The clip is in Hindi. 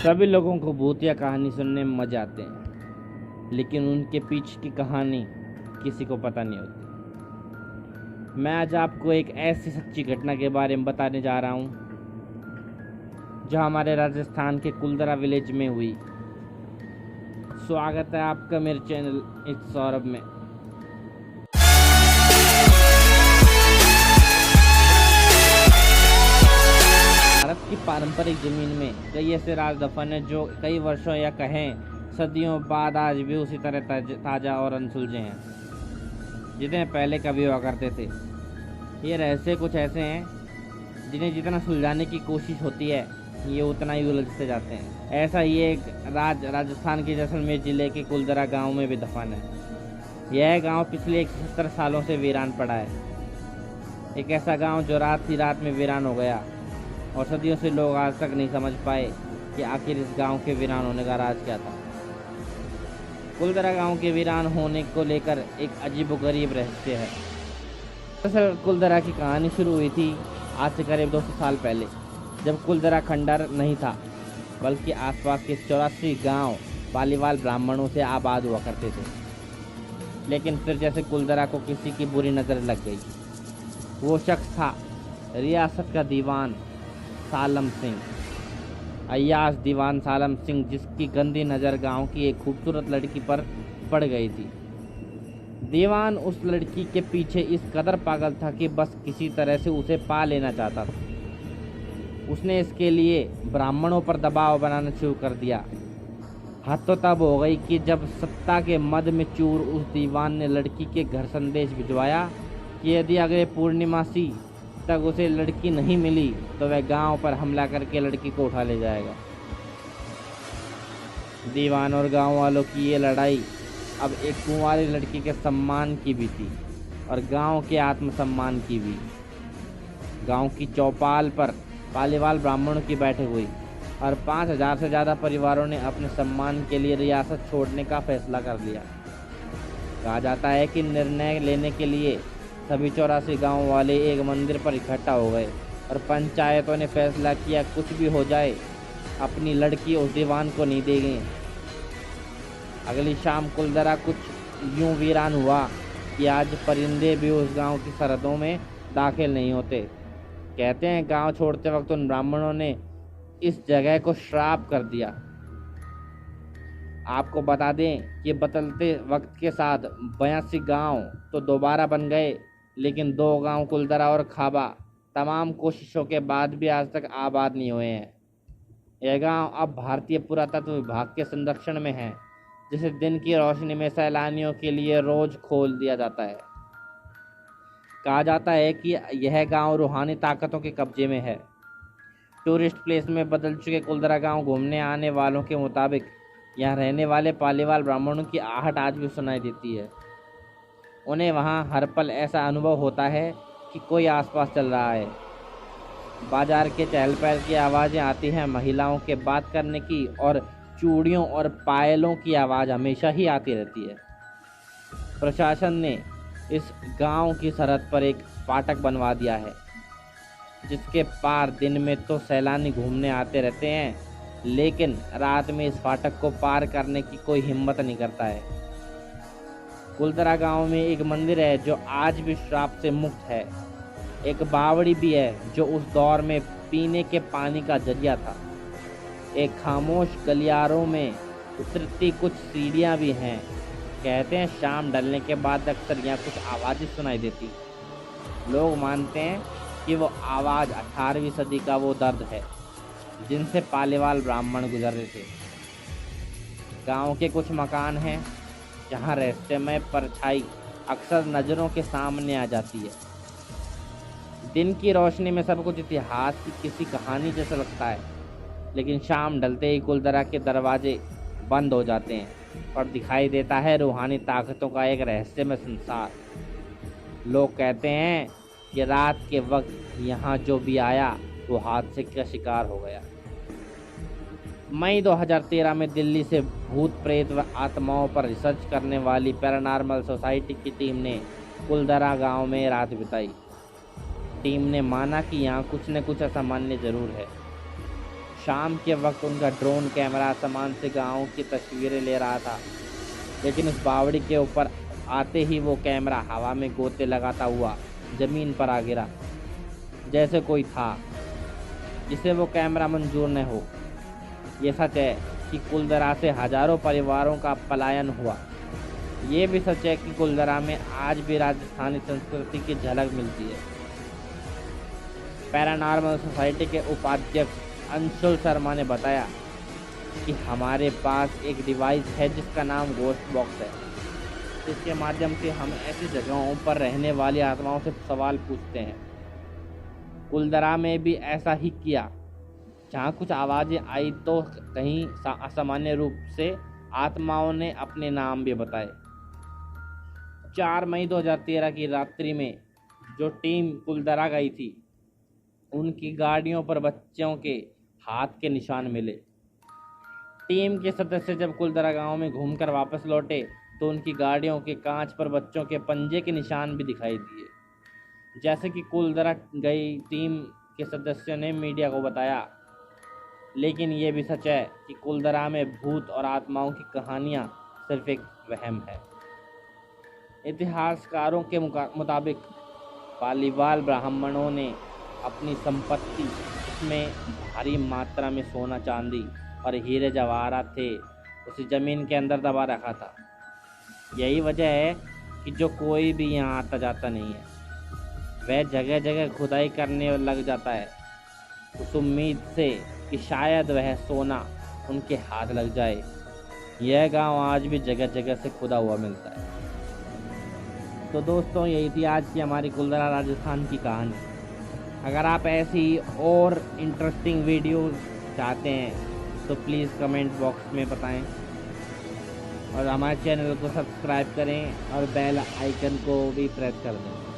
सभी लोगों को भूतिया कहानी सुनने में मजा आते हैं, लेकिन उनके पीछे की कहानी किसी को पता नहीं होती। मैं आज आपको एक ऐसी सच्ची घटना के बारे में बताने जा रहा हूँ जो हमारे राजस्थान के कुलदरा विलेज में हुई। स्वागत है आपका मेरे चैनल इट्स सौरभ में। भारत की पारंपरिक जमीन में कई ऐसे राज दफन हैं जो कई वर्षों या कहें सदियों बाद आज भी उसी तरह ताज़ा और अनसुलझे हैं जिन्हें पहले कभी हुआ करते थे। ये रहस्य कुछ ऐसे हैं जिन्हें जितना सुलझाने की कोशिश होती है ये उतना ही उलझते जाते हैं। ऐसा ही एक राजस्थान के जैसलमेर जिले के कुलदरा गांव में भी दफन है। यह गांव पिछले 170 सालों से वीरान पड़ा है। एक ऐसा गांव जो रात ही रात में वीरान हो गया और सदियों से लोग आज तक नहीं समझ पाए कि आखिर इस गांव के वीरान होने का राज क्या था। कुलदरा गांव के वीरान होने को लेकर एक अजीबोगरीब रहस्य है। दरअसल कुलदरा की कहानी शुरू हुई थी आज से करीब 200 साल पहले, जब कुलदरा खंडर नहीं था बल्कि आसपास के 84 गांव पालीवाल ब्राह्मणों से आबाद हुआ करते थे। लेकिन फिर जैसे कुलदरा को किसी की बुरी नज़र लग गई। वो शख्स था रियासत का दीवान सालम सिंह, अय्याज दीवान सालम सिंह, जिसकी गंदी नज़र गांव की एक खूबसूरत लड़की पर पड़ गई थी। दीवान उस लड़की के पीछे इस कदर पागल था कि बस किसी तरह से उसे पा लेना चाहता था। उसने इसके लिए ब्राह्मणों पर दबाव बनाना शुरू कर दिया। हद तो तब हो गई कि जब सत्ता के मद में चूर उस दीवान ने लड़की के घर संदेश भिजवाया कि यदि अगले पूर्णिमासी तक उसे लड़की नहीं मिली तो वह गांव पर हमला करके लड़की को उठा ले जाएगा। दीवान और गांव वालों की ये लड़ाई अब एक कुंवारी लड़की के सम्मान की भी थी और गांव के आत्मसम्मान की भी। गांव की चौपाल पर पालीवाल ब्राह्मणों की बैठक हुई और 5000 से ज़्यादा परिवारों ने अपने सम्मान के लिए रियासत छोड़ने का फैसला कर लिया। कहा जाता है कि निर्णय लेने के लिए सभी 84 गांव वाले एक मंदिर पर इकट्ठा हो गए और पंचायतों ने फैसला किया कुछ भी हो जाए अपनी लड़की उस दीवान को नहीं देंगे। अगली शाम कुलदरा कुछ यूं वीरान हुआ कि आज परिंदे भी उस गांव की सरहदों में दाखिल नहीं होते। कहते हैं गांव छोड़ते वक्त उन ब्राह्मणों ने इस जगह को श्राप कर दिया। आपको बता दें कि बदलते वक्त के साथ 82 गांव तो दोबारा बन गए, लेकिन 2 गांव कुलदरा और खाबा तमाम कोशिशों के बाद भी आज तक आबाद नहीं हुए हैं। यह गांव अब भारतीय पुरातत्व विभाग के संरक्षण में है, जिसे दिन की रोशनी में सैलानियों के लिए रोज खोल दिया जाता है। कहा जाता है कि यह गांव रूहानी ताकतों के कब्जे में है। टूरिस्ट प्लेस में बदल चुके कुलदरा गांव घूमने आने वालों के मुताबिक यहाँ रहने वाले पालीवाल ब्राह्मणों की आहट आज भी सुनाई देती है। उन्हें वहाँ हर पल ऐसा अनुभव होता है कि कोई आसपास चल रहा है। बाजार के चहल पहल की आवाज़ें आती हैं, महिलाओं के बात करने की और चूड़ियों और पायलों की आवाज़ हमेशा ही आती रहती है। प्रशासन ने इस गांव की सरहद पर एक फाटक बनवा दिया है, जिसके पार दिन में तो सैलानी घूमने आते रहते हैं, लेकिन रात में इस फाटक को पार करने की कोई हिम्मत नहीं करता है। कुलदरा गांव में एक मंदिर है जो आज भी श्राप से मुक्त है। एक बावड़ी भी है जो उस दौर में पीने के पानी का जरिया था। एक खामोश गलियारों में उतरती कुछ सीढ़ियां भी हैं। कहते हैं शाम ढलने के बाद अक्सर यहाँ कुछ आवाज़ें सुनाई देती। लोग मानते हैं कि वो आवाज़ 18वीं सदी का वो दर्द है जिनसे पालीवाल ब्राह्मण गुजर रहे थे। गांव के कुछ मकान हैं जहां रहस्यमय परछाई अक्सर नज़रों के सामने आ जाती है। दिन की रोशनी में सब कुछ इतिहास की किसी कहानी जैसा लगता है, लेकिन शाम ढलते ही कुलदरा के दरवाजे बंद हो जाते हैं और दिखाई देता है रूहानी ताकतों का एक रहस्यमय संसार। लोग कहते हैं कि रात के वक्त यहाँ जो भी आया वो हादसे का शिकार हो गया। मई 2013 में दिल्ली से भूत प्रेत व आत्माओं पर रिसर्च करने वाली पैरानॉर्मल सोसाइटी की टीम ने कुलदरा गांव में रात बिताई। टीम ने माना कि यहाँ कुछ न कुछ असामान्य जरूर है। शाम के वक्त उनका ड्रोन कैमरा आसमान से गांव की तस्वीरें ले रहा था, लेकिन उस बावड़ी के ऊपर आते ही वो कैमरा हवा में गोते लगाता हुआ ज़मीन पर आ गिरा, जैसे कोई था जिसे वो कैमरा मंजूर न हो। ये सच है कि कुलदरा से हजारों परिवारों का पलायन हुआ। ये भी सच है कि कुलदरा में आज भी राजस्थानी संस्कृति की झलक मिलती है। पैरानॉर्मल सोसाइटी के उपाध्यक्ष अंशुल शर्मा ने बताया कि हमारे पास एक डिवाइस है जिसका नाम घोस्ट बॉक्स है, जिसके माध्यम से हम ऐसी जगहों पर रहने वाली आत्माओं से सवाल पूछते हैं। कुलदरा में भी ऐसा ही किया। जहाँ कुछ आवाज़ें आई तो कहीं असामान्य रूप से आत्माओं ने अपने नाम भी बताए। 4 मई 2013 की रात्रि में जो टीम कुलदरा गई थी, उनकी गाड़ियों पर बच्चों के हाथ के निशान मिले। टीम के सदस्य जब कुलदरा गांव में घूमकर वापस लौटे तो उनकी गाड़ियों के कांच पर बच्चों के पंजे के निशान भी दिखाई दिए। जैसे कि कुलदरा गई टीम के सदस्यों ने मीडिया को बताया। लेकिन ये भी सच है कि कुलदरा में भूत और आत्माओं की कहानियाँ सिर्फ एक वहम है। इतिहासकारों के मुताबिक पालीवाल ब्राह्मणों ने अपनी संपत्ति, इसमें भारी मात्रा में सोना चांदी और हीरे जवाहरात थे, उसी ज़मीन के अंदर दबा रखा था। यही वजह है कि जो कोई भी यहाँ आता जाता नहीं है, वह जगह जगह खुदाई करने लग जाता है, उस उम्मीद से कि शायद वह सोना उनके हाथ लग जाए। यह गांव आज भी जगह जगह से खुदा हुआ मिलता है। तो दोस्तों, यही थी आज की हमारी कुलदरा राजस्थान की कहानी। अगर आप ऐसी और इंटरेस्टिंग वीडियोस चाहते हैं तो प्लीज़ कमेंट बॉक्स में बताएं और हमारे चैनल को सब्सक्राइब करें और बेल आइकन को भी प्रेस कर दें।